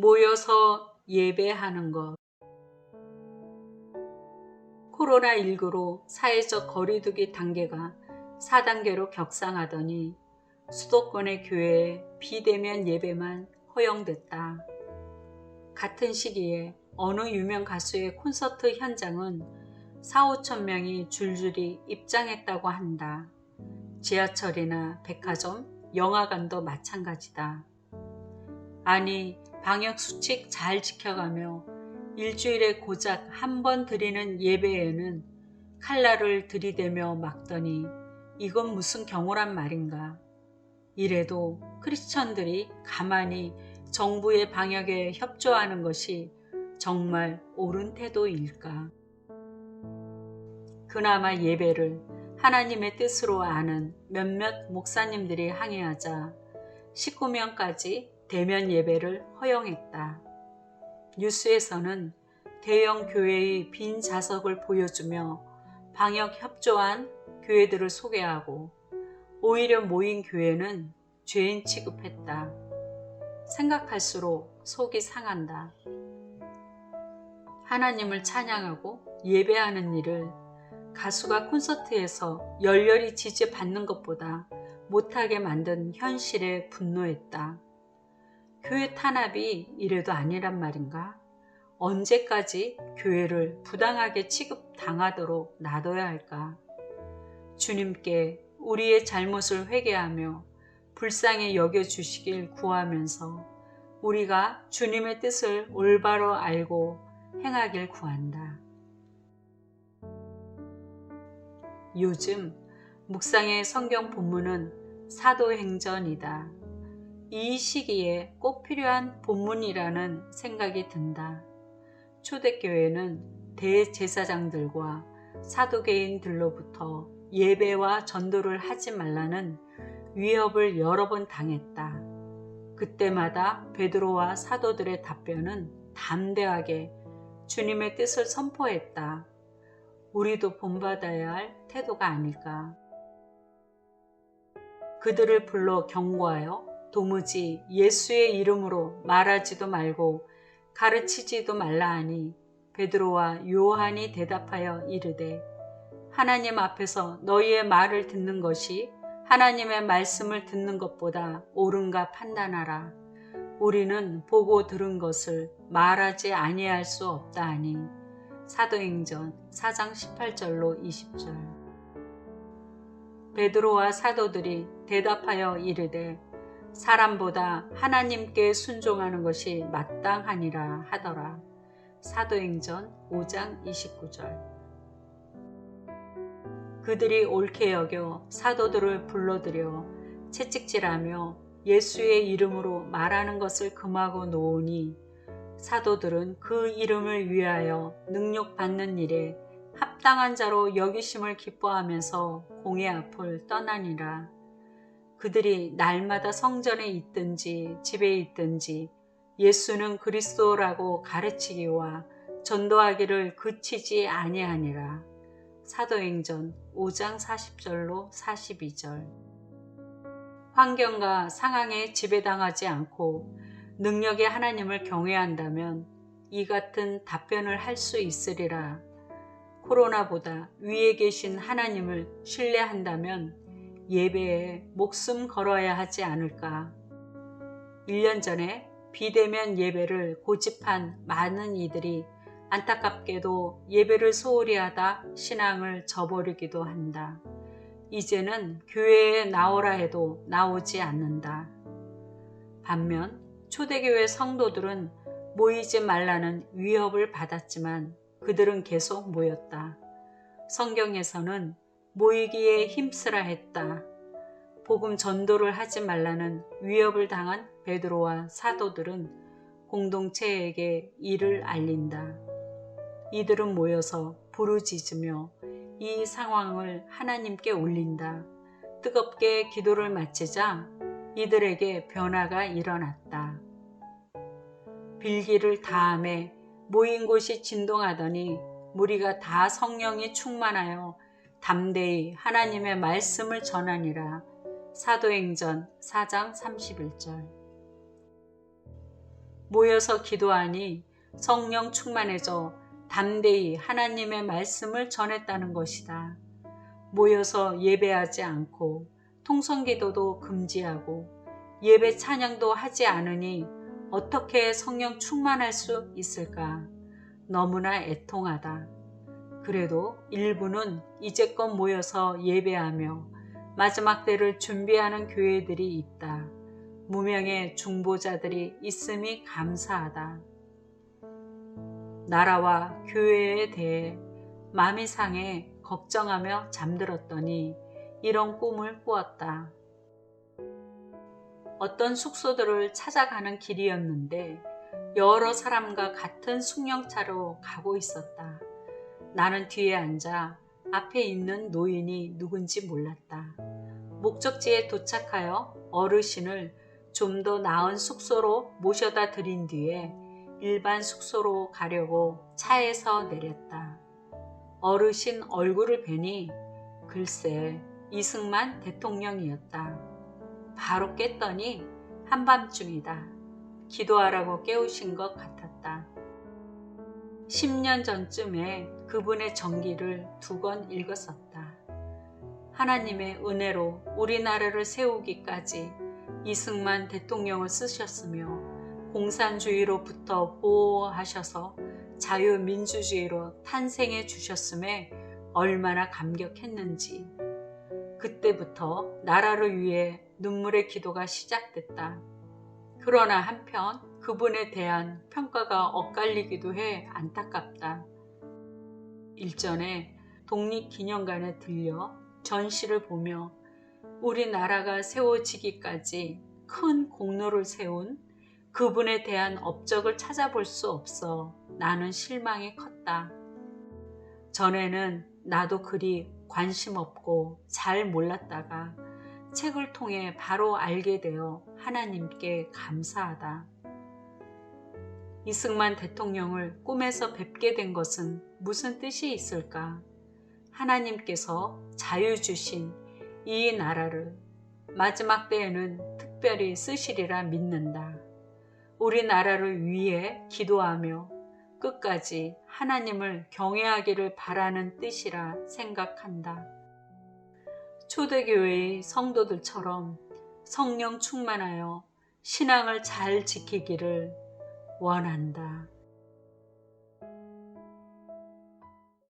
모여서 예배하는 것. 코로나19로 사회적 거리두기 단계가 4단계로 격상하더니 수도권의 교회에 비대면 예배만 허용됐다. 같은 시기에 어느 유명 가수의 콘서트 현장은 4~5천 명이 줄줄이 입장했다고 한다. 지하철이나 백화점, 영화관도 마찬가지다. 아니, 방역수칙 잘 지켜가며 일주일에 고작 한 번 드리는 예배에는 칼날을 들이대며 막더니 이건 무슨 경우란 말인가. 이래도 크리스천들이 가만히 정부의 방역에 협조하는 것이 정말 옳은 태도일까. 그나마 예배를 하나님의 뜻으로 아는 몇몇 목사님들이 항의하자 19명까지 대면 예배를 허용했다. 뉴스에서는 대형 교회의 빈 좌석을 보여주며 방역 협조한 교회들을 소개하고 오히려 모인 교회는 죄인 취급했다. 생각할수록 속이 상한다. 하나님을 찬양하고 예배하는 일을 가수가 콘서트에서 열렬히 지지받는 것보다 못하게 만든 현실에 분노했다. 교회 탄압이 이래도 아니란 말인가? 언제까지 교회를 부당하게 취급당하도록 놔둬야 할까? 주님께 우리의 잘못을 회개하며 불쌍히 여겨주시길 구하면서 우리가 주님의 뜻을 올바로 알고 행하길 구한다. 요즘 묵상의 성경 본문은 사도행전이다. 이 시기에 꼭 필요한 본문이라는 생각이 든다. 초대교회는 대제사장들과 사두개인들로부터 예배와 전도를 하지 말라는 위협을 여러 번 당했다. 그때마다 베드로와 사도들의 답변은 담대하게 주님의 뜻을 선포했다. 우리도 본받아야 할 태도가 아닐까. 그들을 불러 경고하여 도무지 예수의 이름으로 말하지도 말고 가르치지도 말라 하니 베드로와 요한이 대답하여 이르되 하나님 앞에서 너희의 말을 듣는 것이 하나님의 말씀을 듣는 것보다 옳은가 판단하라. 우리는 보고 들은 것을 말하지 아니할 수 없다 하니 사도행전 4장 18절로 20절. 베드로와 사도들이 대답하여 이르되 사람보다 하나님께 순종하는 것이 마땅하니라 하더라. 사도행전 5장 29절. 그들이 옳게 여겨 사도들을 불러들여 채찍질하며 예수의 이름으로 말하는 것을 금하고 놓으니 사도들은 그 이름을 위하여 능욕받는 일에 합당한 자로 여기심을 기뻐하면서 공회 앞을 떠나니라. 그들이 날마다 성전에 있든지 집에 있든지 예수는 그리스도라고 가르치기와 전도하기를 그치지 아니하니라. 사도행전 5장 40절로 42절. 환경과 상황에 지배당하지 않고 능력의 하나님을 경외한다면 이 같은 답변을 할 수 있으리라. 코로나보다 위에 계신 하나님을 신뢰한다면 예배에 목숨 걸어야 하지 않을까. 1년 전에 비대면 예배를 고집한 많은 이들이 안타깝게도 예배를 소홀히 하다 신앙을 저버리기도 한다. 이제는 교회에 나오라 해도 나오지 않는다. 반면 초대교회 성도들은 모이지 말라는 위협을 받았지만 그들은 계속 모였다. 성경에서는 모이기에 힘쓰라 했다. 복음 전도를 하지 말라는 위협을 당한 베드로와 사도들은 공동체에게 이를 알린다. 이들은 모여서 부르짖으며 이 상황을 하나님께 올린다. 뜨겁게 기도를 마치자 이들에게 변화가 일어났다. 빌기를 다함에 모인 곳이 진동하더니 무리가 다 성령이 충만하여 담대히 하나님의 말씀을 전하니라. 사도행전 4장 31절. 모여서 기도하니 성령 충만해져 담대히 하나님의 말씀을 전했다는 것이다. 모여서 예배하지 않고 통성기도도 금지하고 예배 찬양도 하지 않으니 어떻게 성령 충만할 수 있을까? 너무나 애통하다. 그래도 일부는 이제껏 모여서 예배하며 마지막 때를 준비하는 교회들이 있다. 무명의 중보자들이 있음이 감사하다. 나라와 교회에 대해 마음이 상해 걱정하며 잠들었더니 이런 꿈을 꾸었다. 어떤 숙소들을 찾아가는 길이었는데 여러 사람과 같은 승용차로 가고 있었다. 나는 뒤에 앉아 앞에 있는 노인이 누군지 몰랐다. 목적지에 도착하여 어르신을 좀 더 나은 숙소로 모셔다 드린 뒤에 일반 숙소로 가려고 차에서 내렸다. 어르신 얼굴을 뵈니 글쎄 이승만 대통령이었다. 바로 깼더니 한밤중이다. 기도하라고 깨우신 것 같았다. 10년 전쯤에 그분의 전기를 2권 읽었었다. 하나님의 은혜로 우리나라를 세우기까지 이승만 대통령을 쓰셨으며 공산주의로부터 보호하셔서 자유민주주의로 탄생해 주셨음에 얼마나 감격했는지. 그때부터 나라를 위해 눈물의 기도가 시작됐다. 그러나 한편 그분에 대한 평가가 엇갈리기도 해 안타깝다. 일전에 독립기념관에 들려 전시를 보며 우리나라가 세워지기까지 큰 공로를 세운 그분에 대한 업적을 찾아볼 수 없어 나는 실망이 컸다. 전에는 나도 그리 관심 없고 잘 몰랐다가 책을 통해 바로 알게 되어 하나님께 감사하다. 이승만 대통령을 꿈에서 뵙게 된 것은 무슨 뜻이 있을까? 하나님께서 자유 주신 이 나라를 마지막 때에는 특별히 쓰시리라 믿는다. 우리나라를 위해 기도하며 끝까지 하나님을 경외하기를 바라는 뜻이라 생각한다. 초대교회의 성도들처럼 성령 충만하여 신앙을 잘 지키기를 원한다.